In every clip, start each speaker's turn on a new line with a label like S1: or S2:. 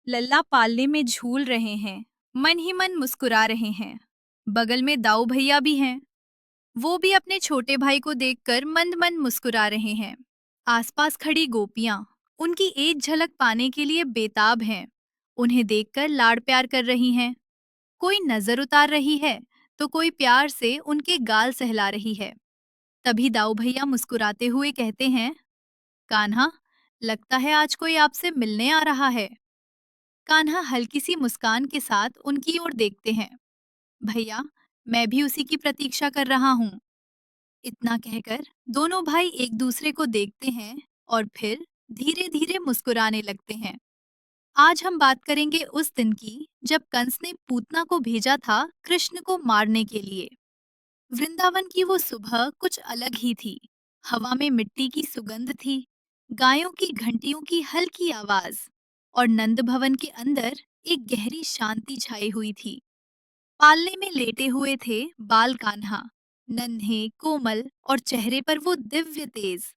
S1: लल्ला पालने में झूल रहे हैं, मन ही मन मुस्कुरा रहे हैं। बगल में दाऊ भैया भी हैं। वो भी अपने छोटे भाई को देखकर मंद मंद मुस्कुरा रहे हैं। आसपास खड़ी गोपियां उनकी एक झलक पाने के लिए बेताब हैं। उन्हें देखकर लाड़ प्यार कर रही हैं। कोई नजर उतार रही है तो कोई प्यार से उनके गाल सहला रही है। तभी दाऊ भैया मुस्कुराते हुए कहते हैं, कान्हा, लगता है आज कोई आपसे मिलने आ रहा है। कान्हा हल्की सी मुस्कान के साथ उनकी ओर देखते हैं। भैया, मैं भी उसी की प्रतीक्षा कर रहा हूँ। इतना कहकर दोनों भाई एक दूसरे को देखते हैं और फिर धीरे धीरे मुस्कुराने लगते हैं। आज हम बात करेंगे उस दिन की जब कंस ने पूतना को भेजा था कृष्ण को मारने के लिए। वृंदावन की वो सुबह कुछ अलग ही थी। हवा में मिट्टी की सुगंध थी, गायों की घंटियों की हल्की आवाज और नंद भवन के अंदर एक गहरी शांति छाई हुई थी। पालने में लेटे हुए थे बाल कान्हा, नन्हे कोमल और चेहरे पर वो दिव्य तेज,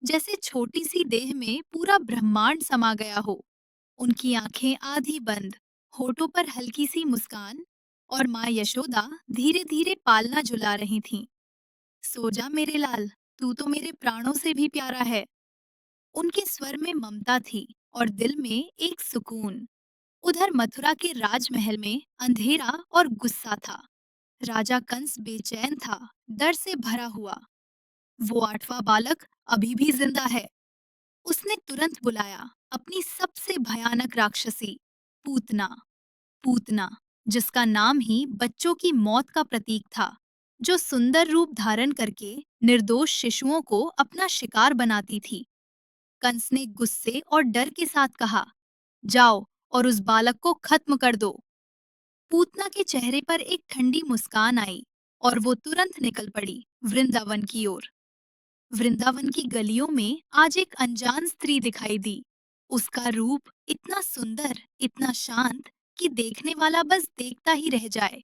S1: जैसे छोटी सी देह में पूरा ब्रह्मांड समा गया हो। उनकी आंखें आधी बंद, होठों पर हल्की सी मुस्कान और माँ यशोदा धीरे धीरे पालना झुला रही थीं। सो जा मेरे लाल, तू तो मेरे प्राणों से भी प्यारा है। उनके स्वर में ममता थी और दिल में एक सुकून। उधर मथुरा के राजमहल में अंधेरा और गुस्सा था। राजा कंस बेचैन था, डर से भरा हुआ। वो आठवां बालक अभी भी जिंदा है। उसने तुरंत बुलाया अपनी सबसे भयानक राक्षसी, पूतना। पूतना, जिसका नाम ही बच्चों की मौत का प्रतीक था, जो सुंदर रूप धारण करके निर्दोष शिशुओं को अपना शिकार बनाती थी। कंस ने गुस्से और डर के साथ कहा, जाओ और उस बालक को खत्म कर दो। पूतना के चेहरे पर एक ठंडी मुस्कान आई और वो तुरंत निकल पड़ी वृंदावन की ओर। वृंदावन की गलियों में आज एक अनजान स्त्री दिखाई दी। उसका रूप इतना सुंदर, इतना शांत कि देखने वाला बस देखता ही रह जाए।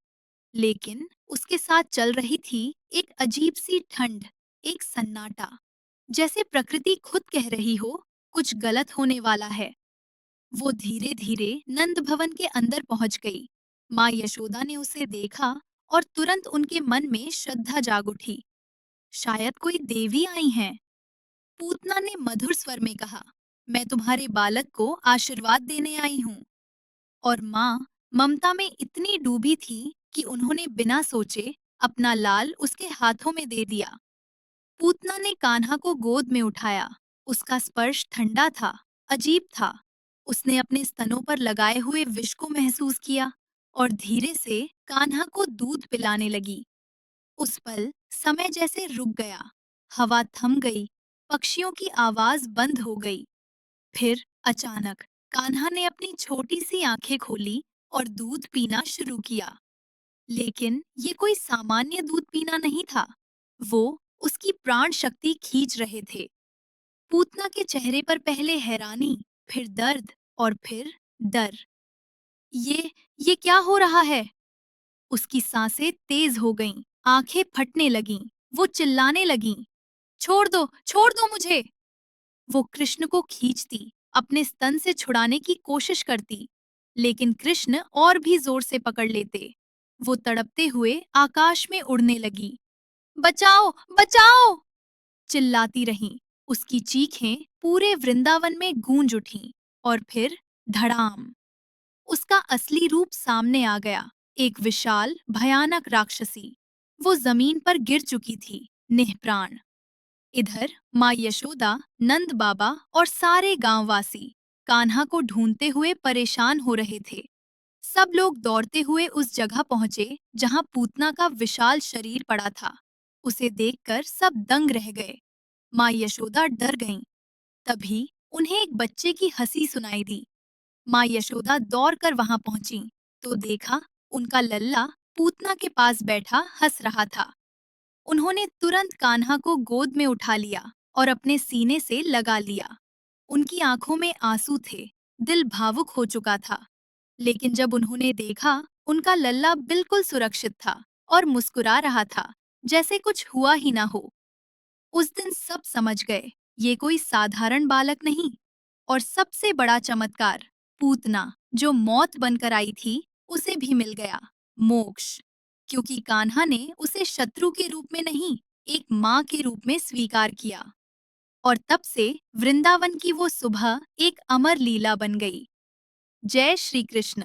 S1: लेकिन उसके साथ चल रही थी एक अजीब सी ठंड, एक सन्नाटा, जैसे प्रकृति खुद कह रही हो, कुछ गलत होने वाला है। वो धीरे धीरे नंद भवन के अंदर पहुंच गई। माँ यशोदा ने उसे देखा और तुरंत उनके मन में श्रद्धा जाग उठी। शायद कोई देवी आई हैं। पूतना ने मधुर स्वर में कहा, मैं तुम्हारे बालक को आशीर्वाद देने आई हूँ। और माँ ममता में इतनी डूबी थी कि उन्होंने बिना सोचे अपना लाल उसके हाथों में दे दिया। पूतना ने कान्हा को गोद में उठाया। उसका स्पर्श ठंडा था, अजीब था। उसने अपने स्तनों पर लगाए हुए विष को महसूस किया और धीरे से कान्हा को दूध पिलाने लगी। उस पल समय जैसे रुक गया, हवा थम गई, पक्षियों की आवाज बंद हो गई। फिर अचानक कान्हा ने अपनी छोटी सी आंखें खोली और दूध पीना शुरू किया। लेकिन ये कोई सामान्य दूध पीना नहीं था। वो उसकी प्राण शक्ति खींच रहे थे। पूतना के चेहरे पर पहले हैरानी, फिर दर्द और फिर डर। ये ये क्या हो रहा है? उसकी सांसें तेज हो गईं, आंखें फटने लगीं। वो चिल्लाने लगीं, छोड़ दो मुझे। वो कृष्ण को खींचती, अपने स्तन से छुड़ाने की कोशिश करती, लेकिन कृष्ण और भी जोर से पकड़ लेते। वो तड़पते हुए आकाश में उड़ने लगी। बचाओ, बचाओ! चिल्लाती रहीं। उसकी चीखें पूरे वृंदावन में गूंज उठीं और फिर धड़ाम, उसका असली रूप सामने आ गया। एक विशाल, भयानक राक्षसी। वो जमीन पर गिर चुकी थी, निःप्राण। इधर माँ यशोदा, नंद बाबा और सारे गांववासी कान्हा को ढूंढते हुए परेशान हो रहे थे। सब लोग दौड़ते हुए उस जगह पहुंचे जहां पूतना का विशाल शरीर पड़ा था। उसे देखकर सब दंग रह गए। माँ यशोदा डर गईं। तभी उन्हें एक बच्चे की हंसी सुनाई दी। माँ यशोदा दौड़कर वहां पहुंची तो देखा उनका लल्ला पूतना के पास बैठा हंस रहा था। उन्होंने तुरंत कान्हा को गोद में उठा लिया और अपने सीने से लगा लिया। उनकी आंखों में आंसू थे, दिल भावुक हो चुका था। लेकिन जब उन्होंने देखा, उनका लल्ला बिल्कुल सुरक्षित था और मुस्कुरा रहा था, जैसे कुछ हुआ ही ना हो। उस दिन सब समझ गए, ये कोई साधारण बालक नहीं, और सबसे बड़ा चमत्कार, पूतना, जो मौत बनकर आई थी, उसे भी मिल गया मोक्ष, क्योंकि कान्हा ने उसे शत्रु के रूप में नहीं, एक माँ के रूप में स्वीकार किया। और तब से वृंदावन की वो सुबह एक अमर लीला बन गई। जय श्री कृष्ण।